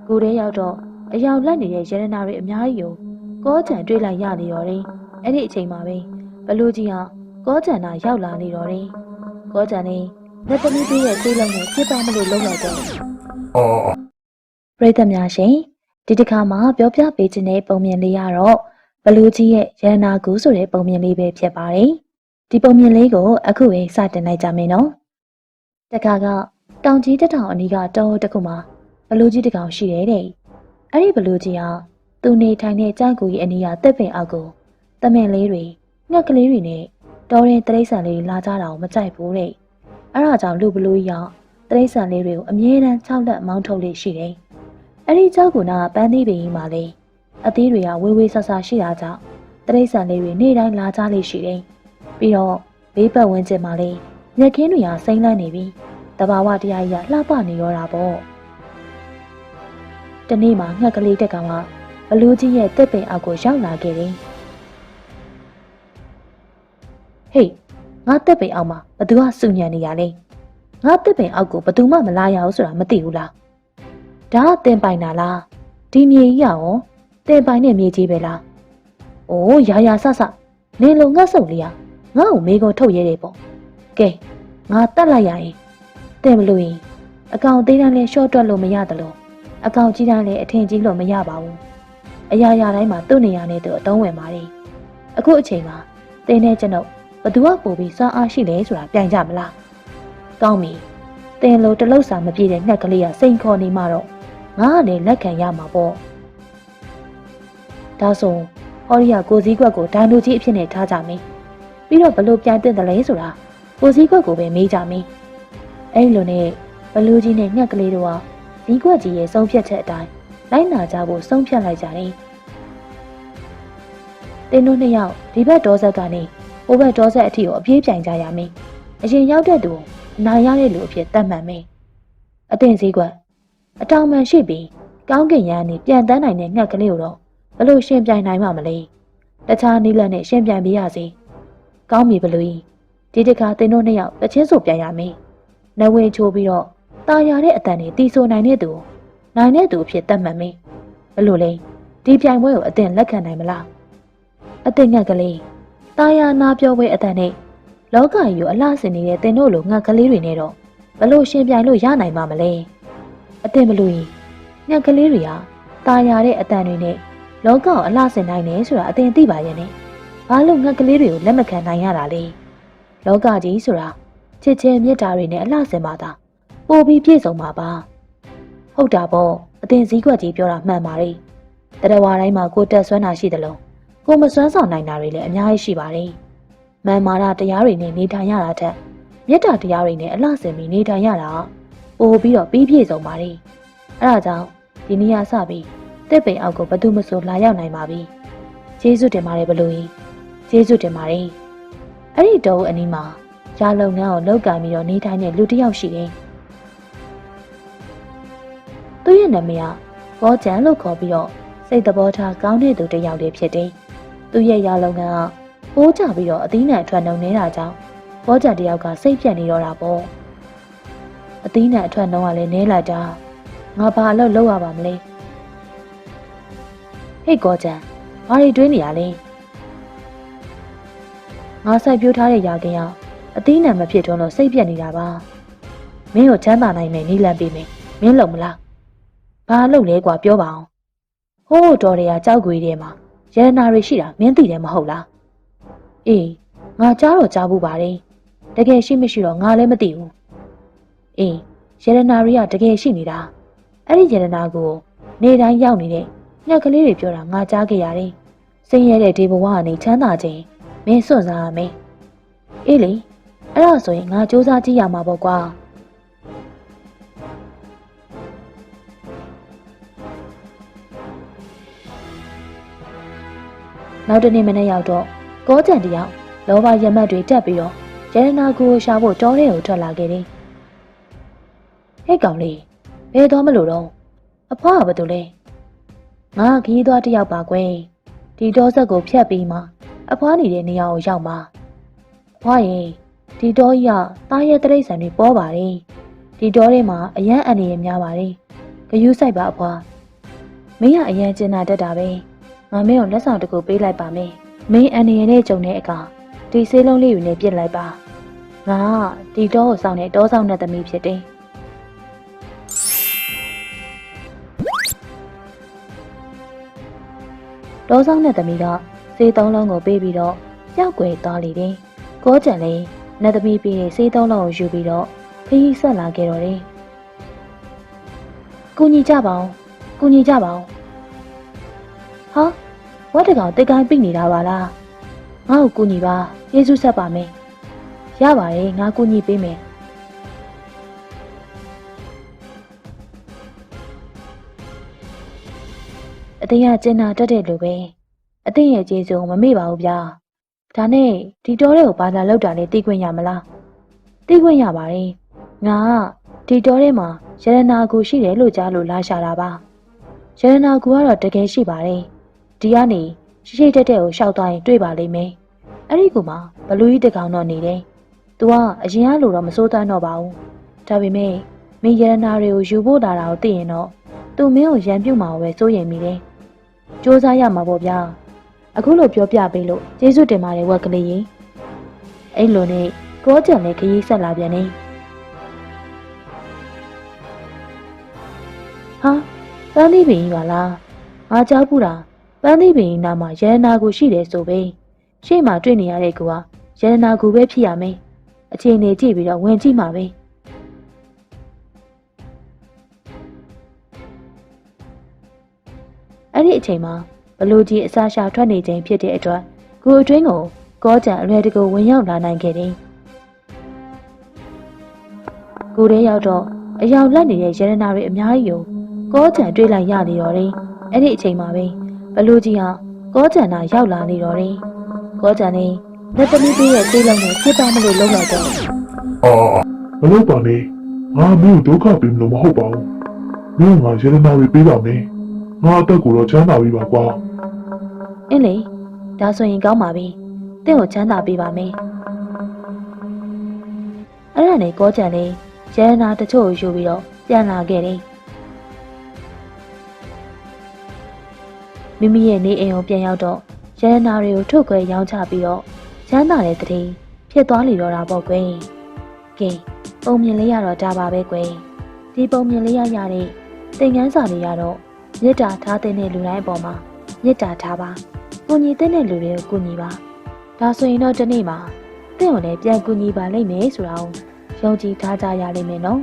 ကိုရဲရောက်တော့အယောင်လက်နေတဲ့ရတနာတွေအများကြီးကိုကောကြံတွေ့လိုက်ရနေတော့တယ်အဲ့ဒီအချိန်မှာပဲဘလူကြီးဟာကောကြံနာရောက်လာနေတော့တယ်ကောကြံနေလက်သမီးတွေရဲ့ဆေးလုံးကိုပြစ်ပါမလို့လုံးလိုက်တော့ပရိသတ်များရှင်ဒီတစ်ခါမှာပြောပြပေးခြင်းတဲ့ပုံမြင်လေးရတော့ဘလူကြီးရဲ့ရတနာကူဆိုတဲ့ပုံမြင်လေးပဲဖြစ်ပါတယ်ဒီပုံမြင်လေးကိုအခုပဲစတင်လိုက်ကြမယ်နော်တခါကတောင်ကြီးတစ်ထောင်အနီးကတောတစ်ခုမှာဘလူကြီးတစ်ကောင်ရှိတယ်တဲ့အဲ့ဒီဘလူကြီးဟာသူနေထိုင်တဲ့ကြံ့ကူကြီးအနီးကတစ်ပင်အောက်ကိုတမင်လေးတွေငှက်ကလေးတွေနဲ့တောရင်တရိတ်ဆန်လေးလာကြတာကိုမကြိုက်ဘူးတဲ့အဲ့ဒါကြောင့်လူဘလူကြီးကတရိတ်ဆန်လေးတွေကိုအမြဲတမ်း6လက်မောင်းထုတ်လေးရှိတယ်အဲ့ဒီကြောက်ကူနာပန်းသီးပင်ကြီးမှာလေအသီးတွေကဝေးဝေးဆဆရှိတာကြောင့်တရိတ်ဆန်လေးတွေနေ့တိုင်းလာကြလေးရှိတယ်ပြီးတော့ဘေးပတ်ဝန်းကျင်မှာလေညက်ခင်းတွေကစိမ့်လန့်နေပြီးတဘာဝတရားကြီးကလှပနေရောတာပေါ့တနေ့မှာငှက်ကလေးတက်ကောင်ကဘလူးကြီးရဲ့တစ်ပင်အောက်ကိုရောက်လာခဲ့တယ်ဟေးငါတစ်ပင်အောက်မှာဘသူကစုညံနေရလဲငါတစ်ပင်အောက်ကိုဘသူမှမလာရဘူးဆိုတာမသိဘူးလားဒါကတင်ပိုင်တာလားဒီမြေကြီးရောတင်ပိုင်တဲ့မြေကြီးပဲလားအိုးရာဆဆနေလုံးငတ်စုံလေးကငါ့ကိုမေးခွန်းထုတ်ရဲတယ်ပေါ့ကဲငါတတ်လိုက်ရရင်တင်မလို့ရင်အကောင်သေးတန်းလဲရှော့တွက်လို့မရတယ်လို့အကောင်ကြီးတန်းလဲအထင်ကြီးလို့မရပါဘူးအရာတိုင်းမှာသူ့နေရာနဲ့သူအတုံးဝင်ပါတယ်အခုအချိန်မှာတင်းနဲ့ကျွန်ုပ်ဘသူကပို့ပြီးစွမ်းအားရှိလဲဆိုတာပြိုင်ကြမလားကောင်းပြီတင်းလိုတလုတ်စာမပြည့်တဲ့ငှက်ကလေးကစိန်ခေါ်နေမှတော့ငါကလည်းလက်ခံရမှာပေါ့ဒါဆိုဟောရီယာကိုစည်းကွက်ကိုဒိုင်လူကြီးအဖြစ်နဲ့ထားကြမင်းပြီးတော့ဘလို့ပြိုင်တဲ့တယ်လဲဆိုတာကိုစည်းကွက်ကိုပဲမေးကြမင်းအဲ့လိုနဲ့ဘလူးကြီးနဲ့ငှက်ကလေးတို့ကဇီးကွက်ကြီးရဲ့ဆုံးဖြတ်ချက်အတိုင်းလိုက်နာကြဖို့ဆုံးဖြတ်လိုက်ကြတယ်တင်းတို့နှစ်ယောက်ဒီဘက်ဒေါဆက်ကနေဟိုဘက်ဒေါဆက်အထိကိုအပြေးပြိုင်ကြရမင်းအရင်ရောက်တဲ့သူကိုနိုင်ရတဲ့လူအဖြစ်သတ်မှတ်မင်းအတင်စည်းကွက်အတောင်မှန်ရှိပြီးကောင်းကင်ရန်နေပြန်တန်းနိုင်တဲ့ငှက်ကလေးကိုတော့ဘလို့ရှင်ပြိုင်နိုင်မှာမလဲတခြားနည်းလမ်းနဲ့ရှင်ပြိုင်ပေးရစီကောင်းပြီဘလူးကြီးဒီတခါတင်းတို့နှစ်ယောက်တချင်းဆိုပြန်ရမင်းနဝင်းချိုးပြီးတော့ตาရတဲ့အတန်တွေတီးဆိုနိုင်တဲ့သူအဖြစ်သတ်မှတ်မင်းဘလို့လဲဒီပြိုင်ပွဲကိုအတင်လက်ခံနိုင်မလားအတင်ငှက်ကလေးตาရနာပြောပွဲအတန်နဲ့လောကကြီးကိုအလှဆင်နေတဲ့တင်းတို့လိုငှက်ကလေးတွေနဲ့တော့ဘလို့ရှင်ပြိုင်လို့ရနိုင်မှာမလဲအတင်ဘလို့ကြီးငှက်ကလေးတွေကตาရတဲ့အတန်တွေနဲ့လောကကိုအလှဆင်နိုင်တယ်ဆိုတာအတင်သိပါရဲ့နဲ့ဘာလို့ငှက်ကလေးတွေကိုလက်မခံနိုင်ရတာလဲလောကကြီးဆိုတာချစ်ချင်းမြတ်တာတွေနဲ့အလှဆင်ပါတာပို့ပြီးပြည့်စုံပါပါဟုတ်တာပေါ့အတင်စည်းကွက်ကြီးပြောတာမှန်ပါလေတရဝါတိုင်းမှာကိုတက်ဆွမ်းတာရှိတယ်လို့ကိုမစွမ်းဆောင်နိုင်တာတွေလည်းအများကြီးရှိပါတယ်မှန်မာတာတရားတွေနဲ့နေထိုင်ရတာထက်မြတ်တာတရားတွေနဲ့အလှဆင်ပြီးနေထိုင်ရတာပို့ပြီးတော့ပြီးပြည့်စုံပါလေအဲဒါကြောင့်ဒီနေ့ကစပြီးတစ်ပင်အောက်ကိုဘသူမဆိုလာရောက်နိုင်ပါပြီကျေးဇူးတင်ပါတယ်ဘလူကြီးကျေးဇူးတင်ပါတယ်အဲ့ဒီတော့အနီးမှာရာလုံငန်းကိုလောက်ကင်ပြီးတော့နေထိုင်တဲ့လူတစ်ယောက်ရှိတယ်သူ့ရဲ့နာမည်ကဘောကျန်လို့ခေါ်ပြီးတော့စိတ်သဘောထားကောင်းတဲ့သူတစ်ယောက်လေးဖြစ်တယ်သူ့ရဲ့ရာလုံငန်းကပိုးကြပြီးတော့အသီးနှံအထွက်နှုံနေတာကြောင့်ဘောကျန်တစ်ယောက်ကစိတ်ပြတ်နေတော့တာပေါ့အသီးနှံအထွက်နှုံကလည်းနဲလိုက်တာငါဘာလို့လုပ်ရပါမလဲဟေ့ဘောကျန်ဘာတွေတွေးနေရလဲငါစိုက်ပြိုးထားတဲ့ရာခင်ကအသီးနှံမဖြစ်တော့လို့စိတ်ပြတ်နေတာပါမင်းကိုချမ်းသာနိုင်မယ်နီးလန့်ပေးမယ်မင်းလုံမလားဘာလုပ်လဲကွာပြောပါအောင်ဟိုးတော်တွေကကြောက်ကြွေးထဲမှာရတနာတွေရှိတာမင်းသိတယ်မဟုတ်လားအေးငါကြားတော့ကြားဘူးပါတယ်တကယ်ရှိမရှိတော့ငါလည်းမသိဘူးအေးရတနာတွေကတကယ်ရှိနေတာအဲ့ဒီရတနာကိုနေတိုင်းရောက်နေတဲ့ညက်ကလေးတွေပြောတာငါကြားခဲ့ရတယ်ဆင်းရဲတဲ့ဒီဘဝကနေချမ်းသာခြင်းမင်းစွန့်စားရမယ်အေးလေအဲ့ဒါဆိုရင်ငါစူးစမ်းကြည့်ရမှာပေါ့ကွာနောက်တနေ့မနေ့ရောက်တော့ကောကြံတယောက်လောဘရမတ်တွေတက်ပြီးတော့ရတနာကိုရှာဖို့တောထဲကိုထွက်လာခဲ့တယ်ဟဲ့ကောင်လေးဘယ်သွားမလို့တော့အဖွားကဘာတူလဲငါခီးသွားတယောက်ပါကွယ်ဒီတောဆက်ကိုဖြတ်ပြီးမှအဖွားနေတဲ့နေရာကိုရောက်မှာအဖွားရင်ဒီတောကြီးကတားရဲတိရစ္ဆာန်တွေပေါ်ပါတယ်ဒီတောထဲမှာအရန်အန်နေရများပါတယ်ဂယုစိုက်ပါအဖွား မင်းကအရင်ကျင်နာတတ်တာပဲငါမင်းကိုလက်ဆောင်တစ်ခုပေးလိုက်ပါမယ်မင်းအန်ရနဲ့ကြုံတဲ့အခါဒီဆေးလုံးလေးယူနေပြစ်လိုက်ပါငါဒီတော့ကိုစောင့်နေတောဆောင်တဲ့သမီးဖြစ်တယ်တောဆောင်တဲ့သမီးကဆေးသုံးလုံးကိုပေးပြီးတော့ကြောက်ွယ်သွားလေတယ်ကိုကျန်လေးနတ်သမီးပေးတဲ့ဆေးသုံးလုံးကိုယူပြီးတော့ခရီးဆက်လာခဲ့တော့တယ်ကူညီကြပါဦးကူညီကြပါဦးဟာဝတ်တကောင်တိတ်ကိုင်းပိနေတာပါလားငါ့ကိုကူညီပါယေရှုဆက်ပါမယ်ရပါတယ်ငါကူညီပေးမယ်အတင်းကကျင်နာတတ်တဲ့လူပဲအတင်းရဲ့ကျေးဇူးမမေ့ပါဘူးဗျာဒါနဲ့ဒီတောထဲကိုဘာလာလောက်တာလဲသိခွင့်ရမလားသိခွင့်ရပါတယ်ငါဒီတောထဲမှာရတနာကူရှိတယ်လို့ကြားလို့လာရှာတာပါရတနာကူကတော့တကယ်ရှိပါတယ်ဒီကနေရှိတက်တဲ့ကိုရှောက်သွားရင်တွေ့ပါလိမ့်မယ်အဲ့ဒီကူမှာဘလူးကြီးတကောင်တော့နေတယ်သူကအရင်ကလိုတော့မစိုးတန်းတော့ပါဘူးဒါပေမဲ့မင်းရတနာတွေကိုယူဖို့လာတာကိုသိရင်တော့သူမင်းကိုရန်ပြုတ်မှာပဲစိုးရိမ်မိတယ်စူးစမ်းရမှာပေါ့ဗျာအခုလိုပြောပြပေးလို့ကျေးဇူးတင်ပါတယ်ဝက်ကလေးကြီးအဲ့လိုနဲ့ကောကြံလည်းခရီးဆက်လာပြန်နေဟာပန်းသီးပင်ကြီးပါလားငါကြောက်ဘူးလားပန်းသီးပင်ကြီးနားမှာရတနာကူရှိတယ်ဆိုပဲရှေ့မှာတွေ့နေရတဲ့ကူကရတနာကူပဲဖြစ်ရမယ်အချိန်နေကြည့်ပြီးတော့ဝင်ကြည့်မှာပဲအဲ့ဒီအချိန်မှာဘလူကြီးအစာရှာထွက်နေချိန်ဖြစ်တဲ့အတွက်ကူအတွင်းကိုကောကြံအလွယ်တကူဝင်ရောက်လာနိုင်ခဲ့တယ်ကူထဲရောက်တော့အယောင်လက်နေတဲ့ရတနာတွေအများကြီးကိုကောကြံတွေ့လိုက်ရနေတော့တယ်အဲ့ဒီအချိန်မှာပဲဘလူကြီးဟာကောကြံနာရောက်လာနေတော့တယ်ကောကြံနေလက်သမီးပေးရဲ့သေးလုံးကိုစစ်ပါမလို့လုံးလိုက်တော့မလုပ်ပါနဲ့ငါမျိုးဒုက္ခပေးမလို့မဟုတ်ပါဘူးမျိုးငါရတနာတွေပေးပါမယ်ငါအသက်ကိုတော့ချမ်းသာပြီးပါကွာအင်းလေဒါဆိုရင်ကောင်းပါပြီတင့်ကိုချမ်းသာပေးပါမယ်အဲ့ဒါနဲ့ကောကြံလေးရတနာတချို့ကိုယူပြီးတော့ပြန်လာခဲ့တယ်မိမိရဲ့နေအိမ်ကိုပြန်ရောက်တော့ရတနာတွေကိုထုတ်ခွဲရောင်းချပြီးတော့ချမ်းသာတဲ့တည်းဖြစ်သွားလီတော့တာပေါ့ကွယ်ကဲပုံမြင်လေးရတော့ဒါပါပဲကွယ်ဒီပုံမြင်လေးရရတဲ့သင်ခန်းစာလေးရတော့မေတ္တာထားတဲ့လူတိုင်းအပေါ်မှာမေတ္တာထားပါကူညီတဲ့လူတွေကိုကူညီပါဒါဆိုရင်တော့ဒီနေ့မှာတင့်ကိုလည်းပြန်ကူညီပါလိမ့်မယ်ဆိုတာကိုယုံကြည်ထားကြရလိမ့်မယ်နော်